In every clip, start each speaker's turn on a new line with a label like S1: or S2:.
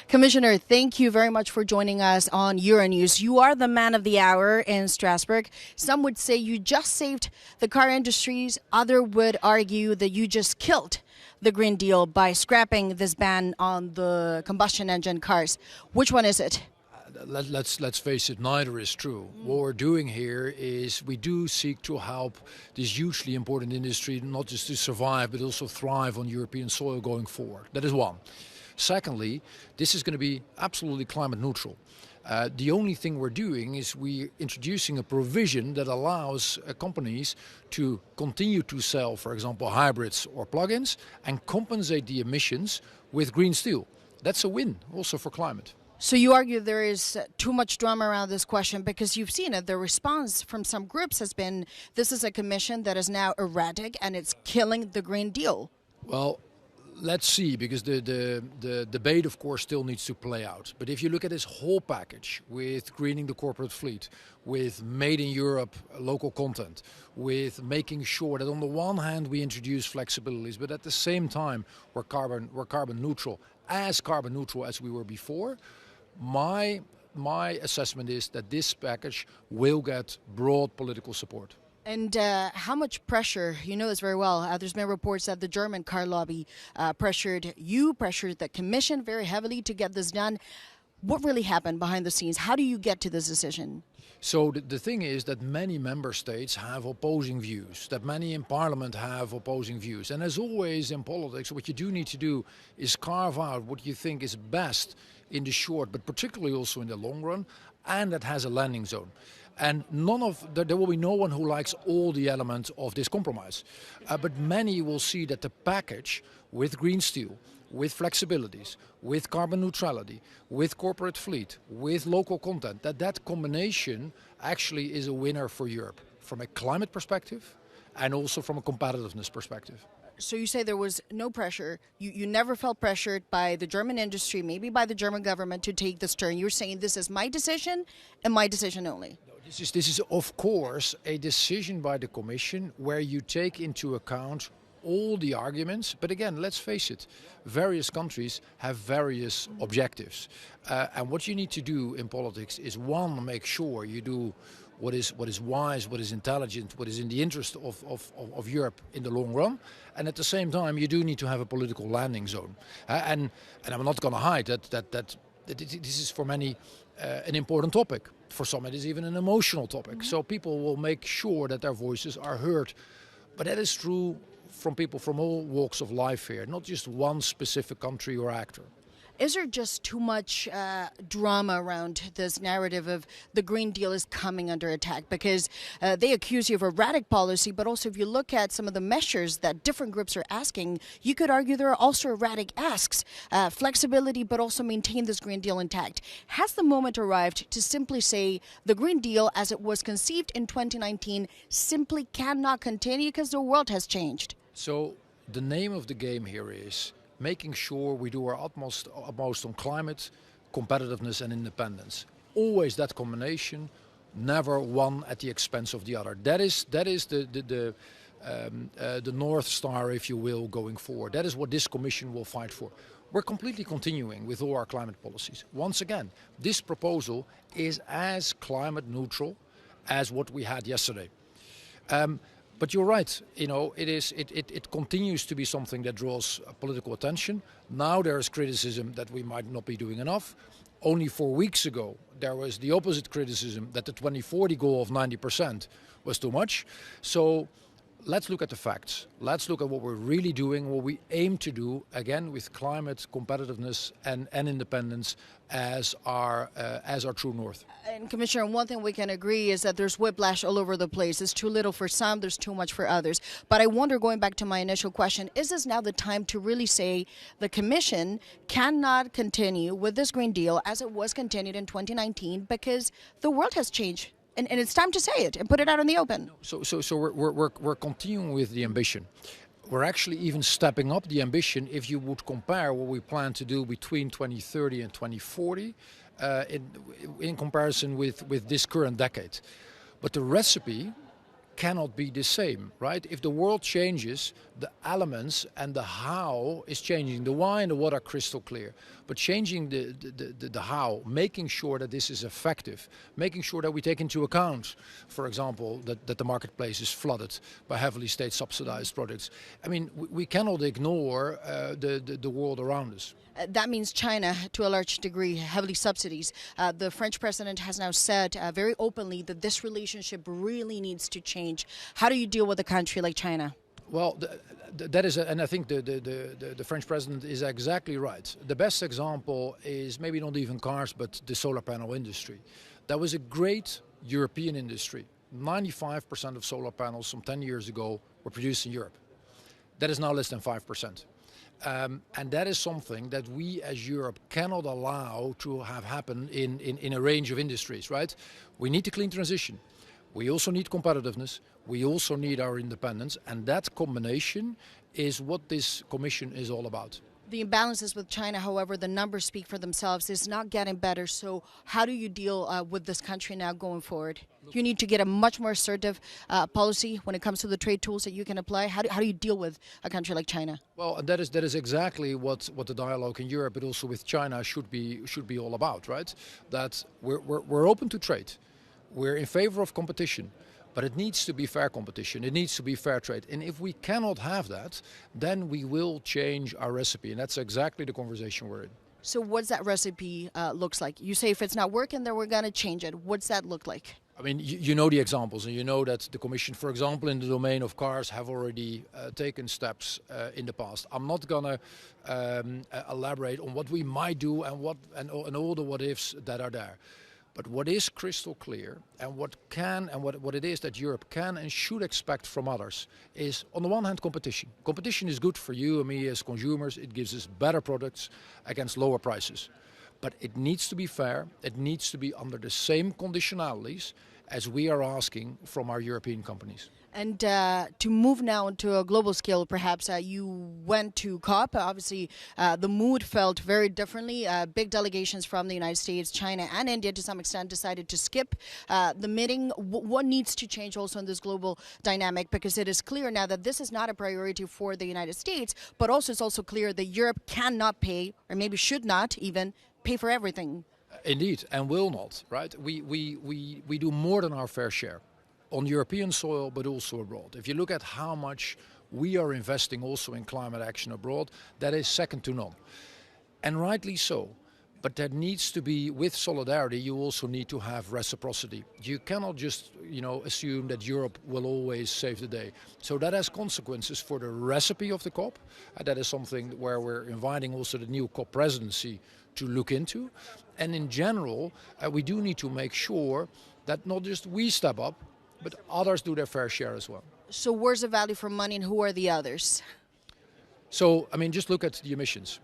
S1: Commissioner, thank you very much for joining us on Euronews. You are the man of the hour in Strasbourg. Some would say you just saved the car industries. Others would argue that you just killed the Green Deal by scrapping this ban on the combustion engine cars. Which one is it?
S2: Let's face it, neither is true. What we're doing here is we do seek to help this hugely important industry not just to survive but also thrive on European soil going forward. That is one. Secondly, this is going to be absolutely climate neutral. The only thing we're doing is we're introducing a provision that allows companies to continue to sell, for example, hybrids or plug-ins and compensate the emissions with green steel. That's a win also for climate.
S1: So you argue there is too much drama around this question because you've seen it. The response from some groups has been, this is a commission that is now erratic and it's killing the Green Deal.
S2: Well, let's see, because the debate, of course, still needs to play out. But if you look at this whole package with greening the corporate fleet, with made in Europe local content, with making sure that on the one hand we introduce flexibilities, but at the same time we're carbon neutral as we were before, my assessment is that this package will get broad political support.
S1: And how much pressure, you know this very well, there's been reports that the German car lobby pressured the Commission very heavily to get this done. What really happened behind the scenes? How do you get to this decision?
S2: So the thing is that many member states have opposing views, that many in Parliament have opposing views. And as always in politics, what you do need to do is carve out what you think is best in the short, but particularly also in the long run, and that has a landing zone. And there will be no one who likes all the elements of this compromise. But many will see that the package with green steel, with flexibilities, with carbon neutrality, with corporate fleet, with local content, that combination actually is a winner for Europe from a climate perspective and also from a competitiveness perspective.
S1: So you say there was no pressure. You never felt pressured by the German industry, maybe by the German government to take this turn. You're saying this is my decision and my decision only.
S2: No, this is of course a decision by the Commission where you take into account all the arguments, but again, let's face it, various countries have various objectives. And what you need to do in politics is, one, make sure you do what is wise, what is intelligent, what is in the interest of Europe in the long run. And at the same time, you do need to have a political landing zone. And I'm not going to hide that this is for many an important topic. For some, it is even an emotional topic. So people will make sure that their voices are heard. But that is true from people from all walks of life here, not just one specific country or actor.
S1: Is there just too much drama around this narrative of the Green Deal is coming under attack? Because they accuse you of erratic policy, but also if you look at some of the measures that different groups are asking, you could argue there are also erratic asks. Flexibility, but also maintain this Green Deal intact. Has the moment arrived to simply say the Green Deal as it was conceived in 2019 simply cannot continue because the world has changed?
S2: So the name of the game here is making sure we do our utmost on climate, competitiveness and independence. Always that combination, never one at the expense of the other. That is the North Star, if you will, going forward. That is what this Commission will fight for. We're completely continuing with all our climate policies. Once again, this proposal is as climate neutral as what we had yesterday. But you're right, it continues to be something that draws political attention. Now there is criticism that we might not be doing enough. Only 4 weeks ago, there was the opposite criticism that the 2040 goal of 90% was too much. So let's look at the facts. Let's look at what we're really doing, what we aim to do, again, with climate, competitiveness and independence as our true north.
S1: And Commissioner, one thing we can agree is that there's whiplash all over the place. It's too little for some, there's too much for others. But I wonder, going back to my initial question, is this now the time to really say the Commission cannot continue with this Green Deal as it was continued in 2019 because the world has changed? And it's time to say it and put it out in the open.
S2: So we're continuing with the ambition. We're actually even stepping up the ambition if you would compare what we plan to do between 2030 and 2040 in comparison with this current decade. But the recipe cannot be the same, right? If the world changes, the elements and the how is changing. The why and the what are crystal clear. But changing the how, making sure that this is effective, making sure that we take into account, for example, that the marketplace is flooded by heavily state subsidized products. I mean, we cannot ignore the world around us.
S1: That means China, to a large degree, heavily subsidies. The French president has now said very openly that this relationship really needs to change. How do you deal with a country like China?
S2: Well, that is, and I think the French president is exactly right. The best example is maybe not even cars, but the solar panel industry. That was a great European industry. 95% of solar panels some 10 years ago were produced in Europe. That is now less than 5%. And that is something that we as Europe cannot allow to have happen in a range of industries, right? We need a clean transition. We also need competitiveness. We also need our independence. And that combination is what this Commission is all about.
S1: The imbalances with China, however, the numbers speak for themselves, is not getting better. So how do you deal with this country now going forward? You need to get a much more assertive policy when it comes to the trade tools that you can apply. How do you deal with a country like China?
S2: Well, that is exactly what the dialogue in Europe, but also with China, should be all about, right? That we're open to trade. We're in favor of competition. But it needs to be fair competition. It needs to be fair trade. And if we cannot have that, then we will change our recipe. And that's exactly the conversation we're in.
S1: So what's that recipe looks like? You say if it's not working, then we're going to change it. What's that look like?
S2: I mean, you know the examples, and you know that the Commission, for example, in the domain of cars, have already taken steps in the past. I'm not going to elaborate on what we might do and all the what-ifs that are there. But what is crystal clear and what it is that Europe can and should expect from others is, on the one hand, competition. Competition is good for you and me as consumers. It gives us better products against lower prices. But it needs to be fair. It needs to be under the same conditionalities as we are asking from our European companies.
S1: And to move now to a global scale, perhaps you went to COP. Obviously, the mood felt very differently. Big delegations from the United States, China, and India, to some extent, decided to skip the meeting. What needs to change also in this global dynamic? Because it is clear now that this is not a priority for the United States, but also it's also clear that Europe cannot pay, or maybe should not even, pay for everything.
S2: Indeed, and will not, right? We do more than our fair share on European soil, but also abroad. If you look at how much we are investing also in climate action abroad, that is second to none. And rightly so. But that needs to be, with solidarity, you also need to have reciprocity. You cannot just, assume that Europe will always save the day. So that has consequences for the recipe of the COP. That is something where we're inviting also the new COP presidency to look into. And in general, we do need to make sure that not just we step up, but others do their fair share as well.
S1: So where's the value for money and who are the others?
S2: So, just look at the emissions.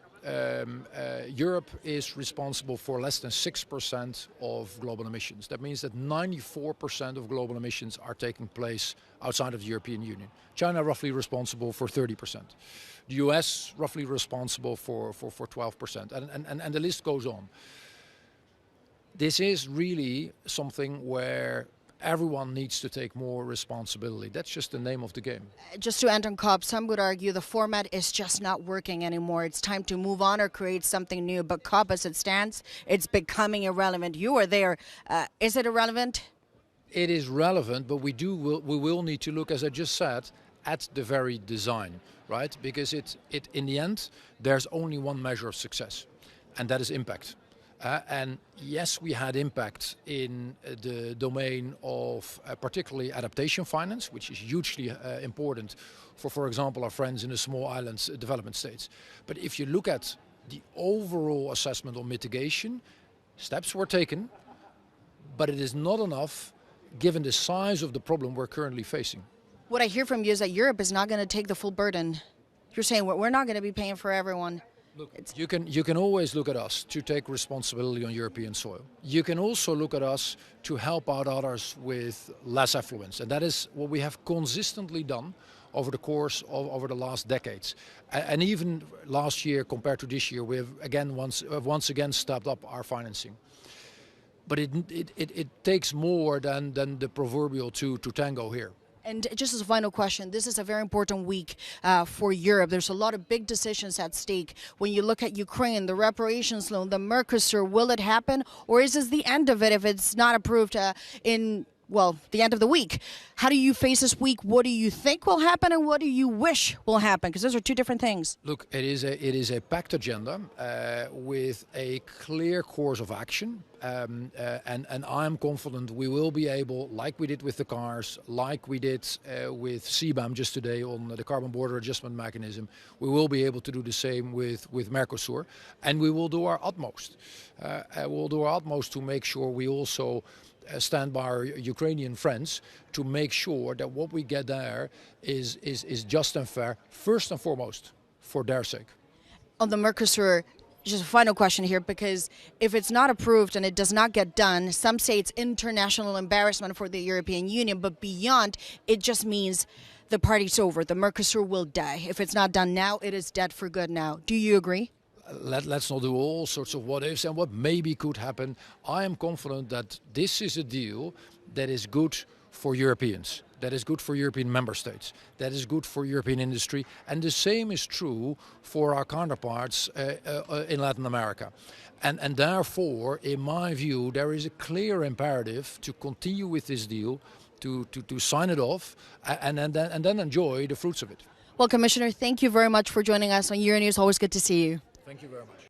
S2: Europe is responsible for less than 6% of global emissions. That means that 94% of global emissions are taking place outside of the European Union. China roughly responsible for 30%. The US roughly responsible for 12%. And the list goes on. This is really something where everyone needs to take more responsibility. That's just the name of the game.
S1: Just to end on COP, some would argue the format is just not working anymore. It's time to move on or create something new. But COP as it stands, it's becoming irrelevant. You are there. Is it irrelevant?
S2: It is relevant, but we will need to look, as I just said, at the very design, right? Because in the end, there's only one measure of success, and that is impact. And yes, we had impact in the domain of particularly adaptation finance, which is hugely important for example, our friends in the small islands development states. But if you look at the overall assessment on mitigation, steps were taken, but it is not enough given the size of the problem we're currently facing.
S1: What I hear from you is that Europe is not going to take the full burden. You're saying we're not going to be paying for everyone.
S2: Look, you can always look at us to take responsibility on European soil. You can also look at us to help out others with less affluence. And that is what we have consistently done over the course of over the last decades. And even last year compared to this year, we have once again stepped up our financing. But it takes more than the proverbial two to tango here.
S1: And just as a final question, this is a very important week for Europe. There's a lot of big decisions at stake. When you look at Ukraine, the reparations loan, the Mercosur, will it happen? Or is this the end of it if it's not approved the end of the week? How do you face this week? What do you think will happen and what do you wish will happen? Because those are two different things.
S2: Look, it is a packed agenda with a clear course of action. And I'm confident we will be able, like we did with the cars, like we did with CBAM just today on the carbon border adjustment mechanism, we will be able to do the same with Mercosur. And we will do our utmost. We'll do our utmost to make sure we also stand by our Ukrainian friends to make sure that what we get there is just and fair, first and foremost, for their sake.
S1: On the Mercosur, just a final question here, because if it's not approved and it does not get done, some say it's international embarrassment for the European Union, but beyond, it just means the party's over. The Mercosur will die. If it's not done now, it is dead for good now. Do you agree?
S2: Let's not do all sorts of what ifs and what maybe could happen. I am confident that this is a deal that is good for Europeans, that is good for European member states, that is good for European industry, and the same is true for our counterparts in Latin America. And therefore, in my view, there is a clear imperative to continue with this deal, to sign it off, and then enjoy the fruits of it.
S1: Well, Commissioner, thank you very much for joining us on Euronews. Always good to see you.
S2: Thank you very much.